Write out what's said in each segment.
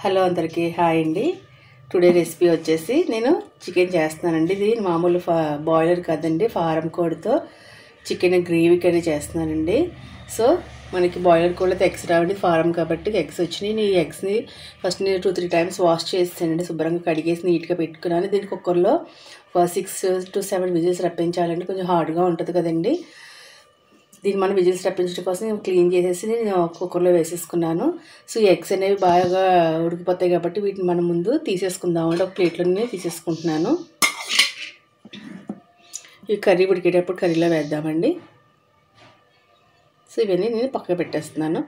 Hello అందరికీ hi అండి. Today recipe వచ్చేసి నేను చికెన్ చేస్తున్నానండి. ఇది మామూలు బాయిలర్ కాదండి, ఫారం కోడితో చికెన్ గ్రేవీ కర్రీ చేస్తున్నానండి. సో మనకి బాయిలర్ కోడితో ఎగ్స్ రావండి, ఫారం కాబట్టి ఎగ్స్ వచ్చినాయి. ఈ ఎగ్స్ని ఫస్ట్ నేను 2-3 టైమ్స్ వాష్ చేసానండి, శుభ్రంగా కడిగేసి నీట్గా పెట్టుకున్నాను. దీని కుక్కర్లో 6 to 7 విజిల్స్ రప్పించాలండి, కొంచెం హార్డ్గా ఉంటుంది కదండి. దీన్ని మనం విజిల్స్ రప్పించడం కోసం నేను క్లీన్ చేసేసి నేను కుక్కర్లో వేసేసుకున్నాను. సో ఎగ్స్ అనేవి బాగా ఉడికిపోతాయి కాబట్టి వీటిని మనం ముందు తీసేసుకుందామండి. ఒక ప్లేట్లోనే తీసేసుకుంటున్నాను. ఈ కర్రీ ఉడికేటప్పుడు కర్రీలో వేద్దామండి. సో ఇవన్నీ నేను పక్కన పెట్టేస్తున్నాను.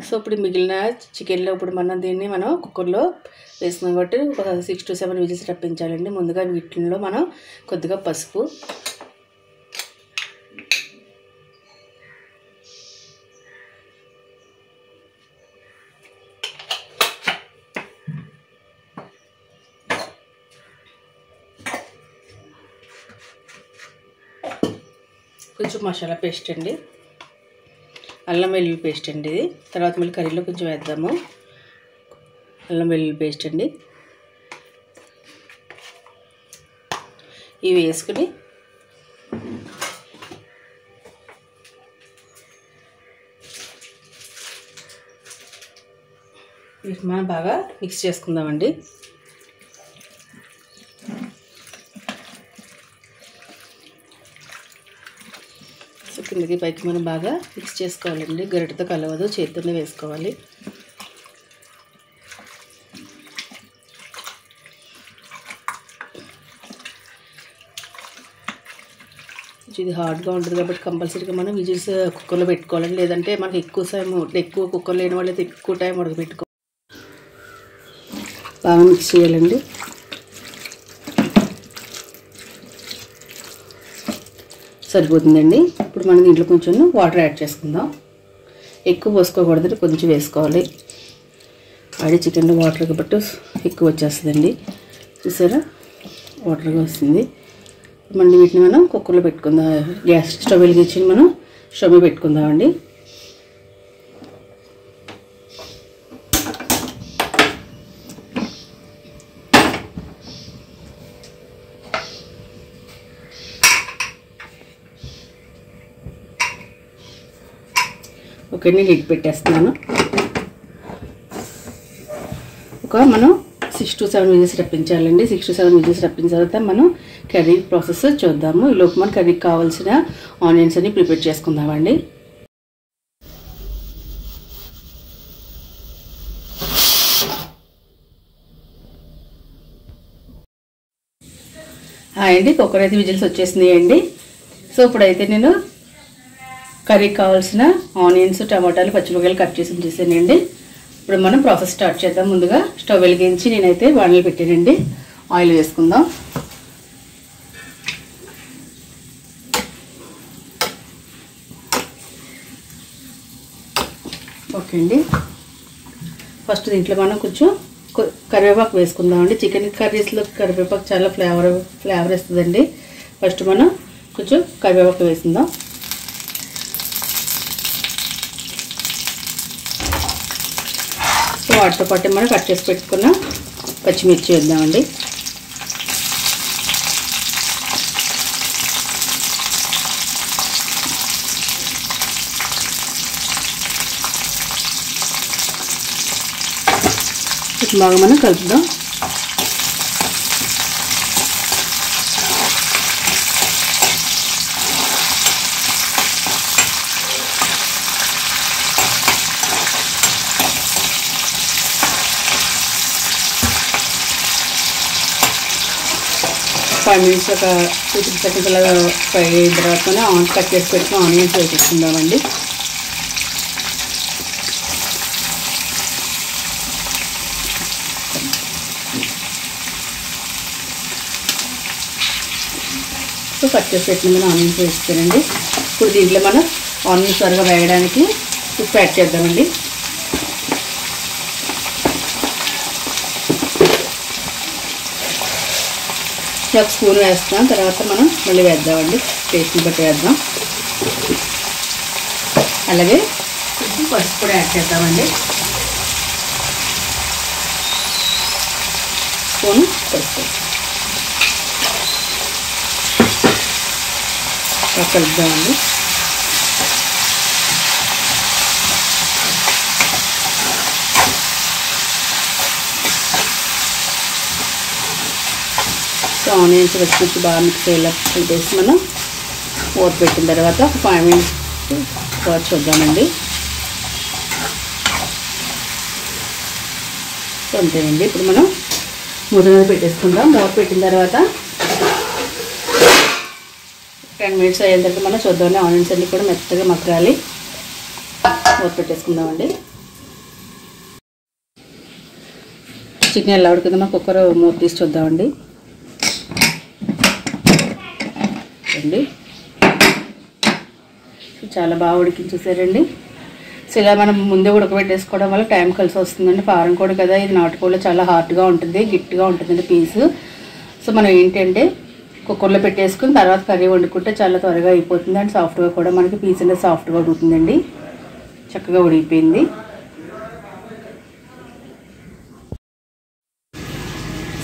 సో ఇప్పుడు మిగిలిన చికెన్లో ఇప్పుడు దీన్ని మనం కుక్కర్లో వేసుకున్నాం కాబట్టి ఒక 6 to 7 విజిల్స్ రప్పించాలండి. ముందుగా వీటిలో మనం కొద్దిగా పసుపు, కొంచెం మసాలా పేస్ట్ అండి, అల్లం వెల్లుల్లి పేస్ట్ అండి. ఇది తర్వాత మళ్ళీ కర్రీలో కొంచెం వేద్దాము. అల్లం వెల్లుల్లి పేస్ట్ అండి, ఇవి వేసుకుని వీటిని మనం బాగా మిక్స్ చేసుకుందామండి. కిందకి పైకి మనం బాగా మిక్స్ చేసుకోవాలండి. గరిటెతో కలవదు, చేతితోనే వేసుకోవాలి. ఇది హార్డ్గా ఉంటుంది కాబట్టి కంపల్సరీగా మనం విజిల్స్ కుక్కర్లో పెట్టుకోవాలండి. లేదంటే మనకి ఎక్కువ కుక్కర్ లేని వాళ్ళైతే ఎక్కువ టైం ఉడకబెట్టుకోవాలి. బాగా మిక్స్ చేయాలండి. సరిపోతుందండి. ఇప్పుడు మనం దీంట్లో కొంచెం వాటర్ యాడ్ చేసుకుందాం. ఎక్కువ పోసుకోకూడదు, కొంచెం వేసుకోవాలి. ఆడి చికెన్లో వాటర్ కాబట్టి ఎక్కువ వచ్చేస్తుందండి. చూసారా, వాటర్గా వస్తుంది. మళ్ళీ వీటిని మనం కుక్కర్లో పెట్టుకుందాం. గ్యాస్ స్టవ్ వెలిగించి మనం స్టవ్ మీద పెట్టుకుందామండి. ఓకే, నేను లిడ్ పెట్టేస్తున్నాను. మనం 6 to 7 విజిల్స్ రప్పించాలండి. 6 to 7 విజిల్స్ రప్పించిన తర్వాత మనం కర్రీ ప్రాసెస్ చూద్దాము. ఈలోపు మనం కర్రీకి కావాల్సిన ఆనియన్స్ అన్ని ప్రిపేర్ చేసుకుందామండి. అండి, కుక్కర్ అయితే విజిల్స్ వచ్చేసినాయి అండి. సో ఇప్పుడైతే నేను కర్రీకి కావాల్సిన ఆనియన్స్, టమాటాలు, పచ్చిమిరపకాయలు కట్ చేసి ఉంచేసానండి. ఇప్పుడు మనం ప్రాసెస్ స్టార్ట్ చేద్దాం. ముందుగా స్టవ్ వెలిగించి నేనైతే వానలు పెట్టానండి. ఆయిల్ వేసుకుందాం. ఓకే అండి, ఫస్ట్ దీంట్లో మనం కొంచెం కరివేపాకు వేసుకుందామండి. చికెన్ కర్రీస్లో కరివేపాకు చాలా ఫ్లేవర్ ఇస్తుందండి. ఫస్ట్ మనం కొంచెం కరివేపాకు వేసుకుందాం. వాటితో పాటు మనం కట్ చేసి పెట్టుకున్న పచ్చిమిర్చి వేద్దామండి. బాగా మనం కలుపుదాం. ఫైవ్ మినిట్స్ ఒక 2-3 seconds అలా ఫ్రై అయిన తర్వాత కట్ చేసి పెట్టుకుని ఆనియన్స్ వేసేసుకుందామండి. సో కట్ చేసి పెట్టిన ఆనియన్స్ వేస్తానండి. ఇప్పుడు దీంట్లో మనం ఆనియన్స్ త్వరగా వేయడానికి ఉప్పు యాడ్ చేద్దామండి. ఒక స్పూన్ వేస్తాం, తర్వాత మనం మళ్ళీ వేద్దామండి. టేస్ట్ని బట్టి వేద్దాం. అలాగే కొంచెం పసుపు కూడా యాడ్ చేద్దామండి. స్పూన్ పసుపు కలుపుదామండి. సో ఆనియన్స్ వచ్చి బాగా మిక్స్ అయ్యేలా కలిపేసి మనం మూత పెట్టిన తర్వాత ఒక 5 మినిట్స్ తర్వాత చూద్దామండి. సో అంతేనండి. ఇప్పుడు మనం మూత మీద పెట్టేసుకుందాం. మూత పెట్టిన తర్వాత 10 మినిట్స్ అయిన తర్వాత మనం చూద్దామండి. ఆనియన్స్ అన్నీ కూడా మెత్తగా మగ్గాలి. మూత పెట్టేసుకుందామండి. చికెన్ ఎలా ఉడుకుందో మనం కుక్కర్ మూత తీసి చూద్దామండి. అండి చాలా బాగా ఉడికించి చూసారండి. సో ఇలా మనం ముందే ఉడకబెట్టేసుకోవడం వల్ల టైం కలిసి వస్తుందండి. ఫారం కోడి కదా, ఇది నాటుకోడిలో చాలా హార్డ్గా ఉంటుంది, గట్టిగా ఉంటుందండి పీసు. సో మనం ఏంటంటే కుక్కర్లో పెట్టేసుకుని తర్వాత కర్రీ వండుకుంటే చాలా త్వరగా అయిపోతుంది అండ్ సాఫ్ట్గా కూడా మనకి పీస్ అనేది సాఫ్ట్గా ఉడుకుతుందండి. చక్కగా ఉడికిపోయింది.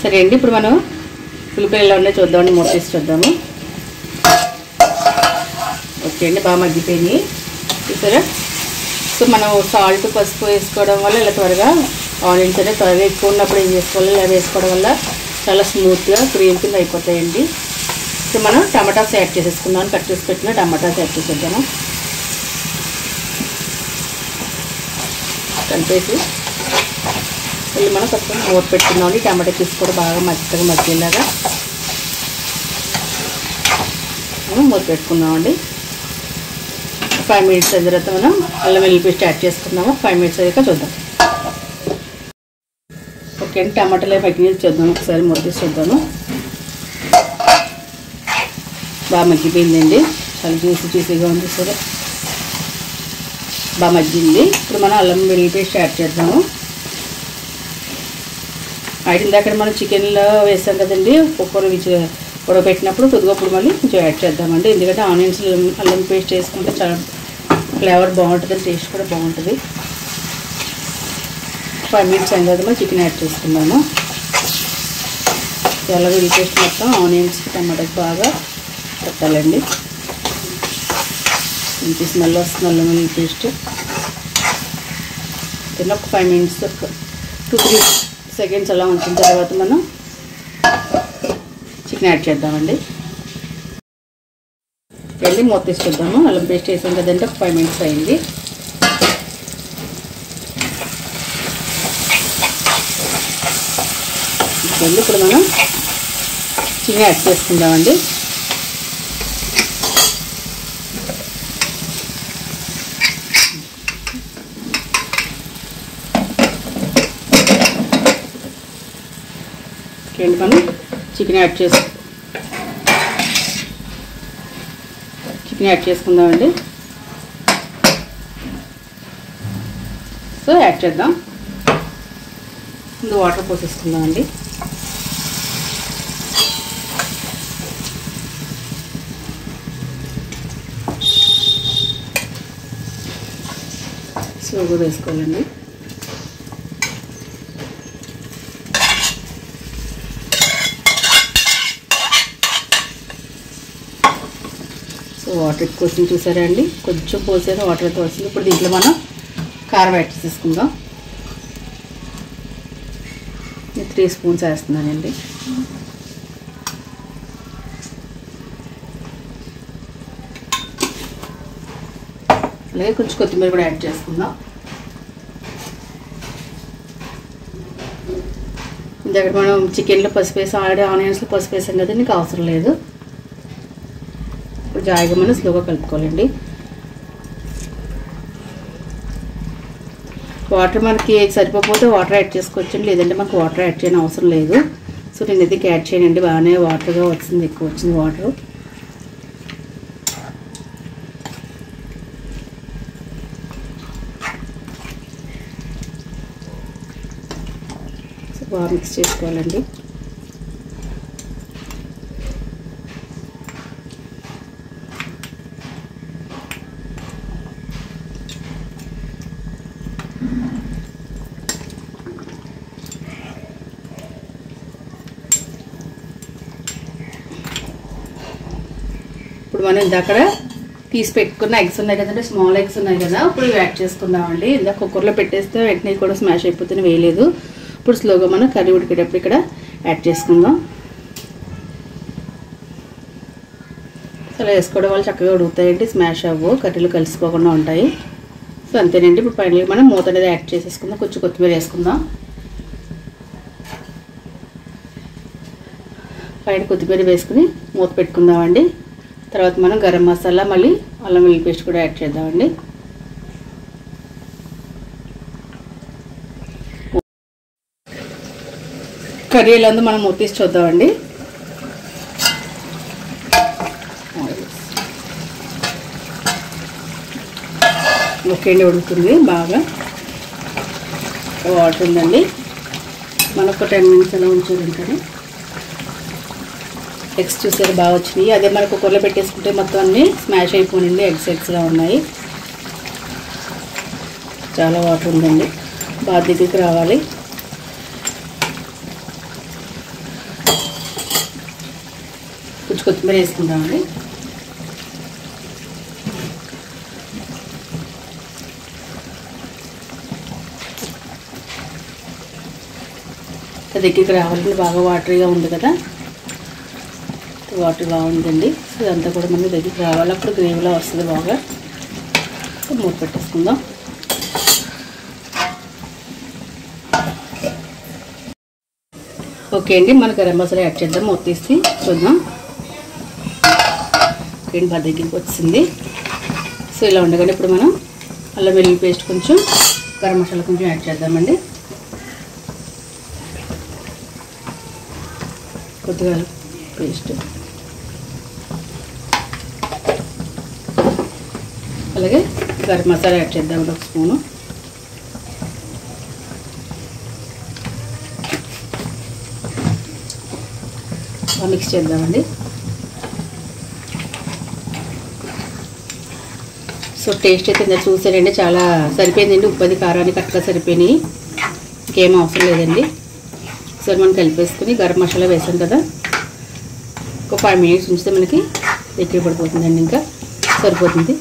సరే అండి, ఇప్పుడు మనం ఉల్లిపాయలు ఎలా ఉన్నాయో చూద్దామండి. మూత తీసి చూద్దాము. ఓకే అండి, బాగా మగ్గిపోయినాయి చూసారా. సో మనం సాల్ట్ పసుపు వేసుకోవడం వల్ల ఇలా త్వరగా ఆనియన్స్ అనేది త్వరగా ఎక్కువ ఉన్నప్పుడు ఏం చేసుకోవాలి, ఇలా వేసుకోవడం వల్ల చాలా స్మూత్గా క్రీమ్ కింద అయిపోతాయండి. సో మనం టమాటాస్ యాడ్ చేసేసుకుందాం. కట్ చేసి పెట్టిన టమాటాస్ యాడ్ చేసేద్దాము. కలిపేసి మళ్ళీ మనం కొంచెం మూత పెట్టుకుందామండి. టమాటా పీస్ కూడా బాగా మెత్తగా మగ్గేలాగా మనం మూత పెట్టుకుందామండి. 5 మినిట్స్ అయిన తర్వాత మనం అల్లం వెల్లుల్లి పేస్ట్ యాడ్ చేసుకుందాము. 5 మినిట్స్ అయ్యాక చూద్దాం. ఓకే అండి, టమాటాలు మగ్గినది చూద్దాం. ఒకసారి మూత తీసి చూద్దాము. బాగా మగ్గిపోయిందండి. చాలా జ్యూసీగా ఉంది. సరే బాగా మగ్గింది. ఇప్పుడు మనం అల్లం వెల్లుల్లి పేస్ట్ యాడ్ చేద్దాము. ఇందాక మనం చికెన్లో వేసాం కదండి, కుక్కర్ ఉడకబెట్టినప్పుడు కొద్దిగప్పుడు మళ్ళీ కొంచెం యాడ్ చేద్దామండి. ఎందుకంటే ఆనియన్స్ అల్లం పేస్ట్ చేసుకుంటే చాలా ఫ్లేవర్ బాగుంటుంది, టేస్ట్ కూడా బాగుంటుంది. 5 మినిట్స్ అయిన తర్వాత మనం చికెన్ యాడ్ చేసుకున్నాము. అల్లం వెల్లుల్లి పేస్ట్ మొత్తం ఆనియన్స్ టమాటాకి బాగా పెట్టాలండి. ఇంటి స్మెల్ వస్తుంది అల్లం వెల్లుల్లి పేస్ట్. ఒక 5 మినిట్స్ 2-3 సెకండ్స్ అలా ఉంచిన తర్వాత మనం చికెన్ యాడ్ చేద్దామండి. వెళ్ళి మూత తీసుకొద్దాము. అల్లం పేస్ట్ వేసాం కదంటే ఒక 5 మినిట్స్ అయింది. ఇప్పుడు మనం చికెన్ యాడ్ చేసుకుందామండి. మనం చికెన్ యాడ్ చేసుకుందామండి. సో యాడ్ చేద్దాం. ముందు వాటర్ పోసేసుకుందామండి. స్లోగా వేసుకోవాలండి. వాటర్ ఎక్కువ వచ్చింది చూసారా అండి. కొంచెం పోసేది వాటర్ అయితే వస్తుంది. ఇప్పుడు దీంట్లో మనం కారం యాడ్ చేసుకుందాం. నేను 3 స్పూన్స్ వేస్తున్నానండి. అలాగే కొంచెం కొత్తిమీర కూడా యాడ్ చేసుకుందాం. ఇందాక మనం చికెన్లో పసుపు వేసాం, ఆల్రెడీ ఆనియన్స్లో పసుపు వేసాం కదా, నీకు అవసరం లేదు. ఇప్పుడు జాయిగా మనం స్లోగా కలుపుకోవాలండి. వాటర్ మనకి సరిపోతే వాటర్ యాడ్ చేసుకోవచ్చండి, లేదంటే మనకు వాటర్ యాడ్ చేయని అవసరం లేదు. సో నేను ఇది యాడ్ చేయనండి, బాగానే వాటర్గా వచ్చింది, ఎక్కువ వచ్చింది వాటర్. సో బాగా మిక్స్ చేసుకోవాలండి. ఇప్పుడు మనం ఇందాక తీసి పెట్టుకున్న ఎగ్స్ ఉన్నాయి కదండి, స్మాల్ ఎగ్స్ ఉన్నాయి కదా, ఇప్పుడు యాడ్ చేసుకుందామండి. ఇందాక కుక్కర్లో పెట్టేస్తే వెంటనే కూడా స్మాష్ అయిపోతుంది, వేయలేదు. ఇప్పుడు స్లోగా మనం కర్రీ ఉడికేటప్పుడు ఇక్కడ యాడ్ చేసుకుందాం. అలా వేసుకోవడం వల్ల చక్కగా ఉడుకుతాయండి, స్మాష్ అవ్వవు, కర్రీలు కలిసిపోకుండా ఉంటాయి. సో అంతేనండి. ఇప్పుడు ఫైనల్గా మనం మూత అనేది యాడ్ చేసేసుకుందాం. కొంచెం కొత్తిమీర వేసుకుందాం. పైన కొత్తిమీర వేసుకుని మూత పెట్టుకుందామండి. తర్వాత మనం గరం మసాలా మళ్ళీ అల్లం వెల్లుల్లి పేస్ట్ కూడా యాడ్ చేద్దామండి. కర్రీ ఎలా ఉందో మనం మూత తీసి చూద్దామండి. ఓకే అండి, ఉడుకుతుంది బాగా, వాటర్ ఉందండి. మనకు 10 మినిట్స్ అలా ఉంచేది కానీ ఎగ్స్ చూసారు బాగా వచ్చినాయి. అదే మన కుక్కర్లో పెట్టేసుకుంటే మొత్తం అన్నీ స్మాష్ అయిపోయింది, ఎగ్స్గా ఉన్నాయి. చాలా వాటర్ ఉందండి, బాగా దగ్గరికి రావాలి. కొంచెం కొత్తిమీర వేసుకుందామండి. దగ్గరికి రావాలండి, బాగా వాటరీగా ఉంది కదా, వాటర్ బాగుందండి. సో ఇదంతా కూడా మనకి దగ్గరికి రావాలి, అప్పుడు గ్రేవీలా వస్తుంది బాగా. మూత పెట్టేసుకుందాం. ఓకే అండి, మన గరం మసాలా యాడ్ చేద్దాం. మూత తీసి చూద్దాం. ఓకే, బాగా దగ్గరికి వచ్చింది. సో ఇలా ఉండగానే ఇప్పుడు మనం అల్లం వెల్లుల్లి పేస్ట్ కొంచెం, గరం మసాలా కొంచెం యాడ్ చేద్దామండి. కొద్దిగా పేస్ట్, అలాగే గరం మసాలా యాడ్ చేద్దాం 1 స్పూను. మిక్స్ చేద్దామండి. సో టేస్ట్ అయితే ఇందా చూసారండి, చాలా సరిపోయిందండి. ఉప్పది కారానికి అట్లా సరిపోయినాయి, ఇంకేం అవసరం లేదండి. ఒకసారి మనం కలిపేసుకుని గరం మసాలా వేసాం కదా, ఒక 5 మినిట్స్ ఉంచితే మనకి దగ్గర పడిపోతుందండి, ఇంకా సరిపోతుంది.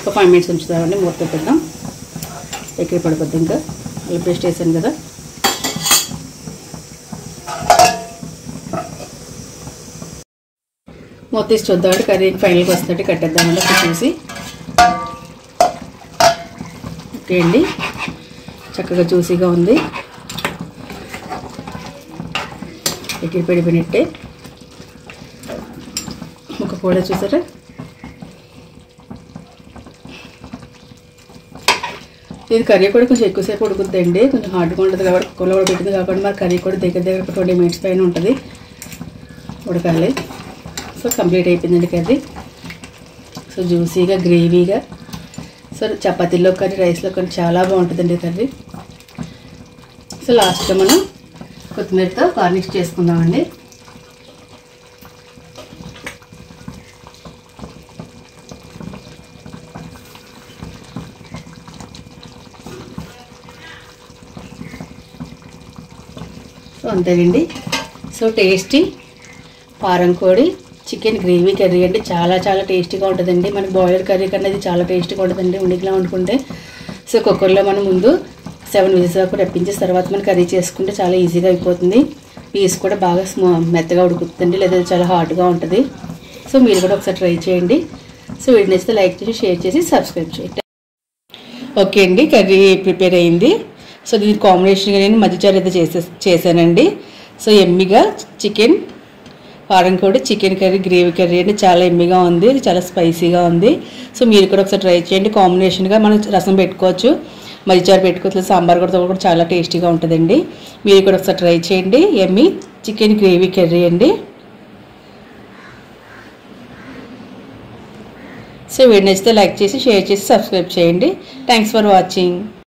ఒక 5 మినిట్స్ ఉంచుతామండి, మూత పెట్టేద్దాం. దగ్గర పడిపోద్ది, ఇంకా అల్లం పేస్ట్ వేసాను కదా. మూత తీసి చూద్దామండి, కర్రీ ఫైనల్గా వస్తుందంటే కట్టేద్దామండి అప్పుడు చూసి. ఓకే అండి, చక్కగా జ్యూసీగా ఉంది, దగ్గర పడిపోయినట్టే. ముక్క కూడా చూసారా, ఇది కర్రీ కూడా కొంచెం ఎక్కువసేపు ఉడుకుద్దండి, కొంచెం హార్డ్గా ఉంటుంది కాబట్టి కుక్కర్లో కూడా పెట్టింది కాబట్టి మరి కర్రీ కూడా దగ్గర 20 మినిట్స్ పైన ఉంటుంది, ఉడకాలి. సో కంప్లీట్ అయిపోయిందండి కర్రీ. సో జ్యూసీగా, గ్రేవీగా, సో చపాతీలో కానీ రైస్లో కానీ చాలా బాగుంటుందండి కర్రీ. సో లాస్ట్లో మనం కొత్తిమీరతో గార్నిష్ చేసుకుందామండి. సో అంతేనండి. సో టేస్టీ ఫారం కోడి చికెన్ గ్రేవీ కర్రీ అండి, చాలా చాలా టేస్టీగా ఉంటుందండి. మనకి బాయిలర్ కర్రీ కన్నా ఇది చాలా టేస్టీగా ఉంటుందండి ఉడికిలా వండుకుంటే. సో కుక్కర్లో మనం ముందు 7 విజిల్స్ వరకు రప్పించేసిన తర్వాత మనం కర్రీ చేసుకుంటే చాలా ఈజీగా అయిపోతుంది. పీస్ కూడా బాగా మెత్తగా ఉడుకుతుందండి, లేదా చాలా హార్డ్గా ఉంటుంది. సో మీరు కూడా ఒకసారి ట్రై చేయండి. సో వీడియో నచ్చితే లైక్ చేసి, షేర్ చేసి, సబ్స్క్రైబ్ చేయండి. ఓకే అండి, కర్రీ ప్రిపేర్ అయింది. సో దీని కాంబినేషన్గా నేను మధ్యచారు అయితే చేశానండి. సో ఎమ్మిగా చికెన్ ఫారం కోడి చికెన్ కర్రీ గ్రేవీ కర్రీ అంటే చాలా ఎమ్మిగా ఉంది, చాలా స్పైసీగా ఉంది. సో మీరు కూడా ఒకసారి ట్రై చేయండి. కాంబినేషన్గా మనం రసం పెట్టుకోవచ్చు, మజ్జిచారు పెట్టుకోవచ్చు, సాంబార్ కూడా చాలా టేస్టీగా ఉంటుందండి. మీరు కూడా ఒకసారి ట్రై చేయండి. ఎమ్మి చికెన్ గ్రేవీ కర్రీ అండి. సో వీడియో నచ్చితే లైక్ చేసి, షేర్ చేసి, సబ్స్క్రైబ్ చేయండి. Thanks for watching.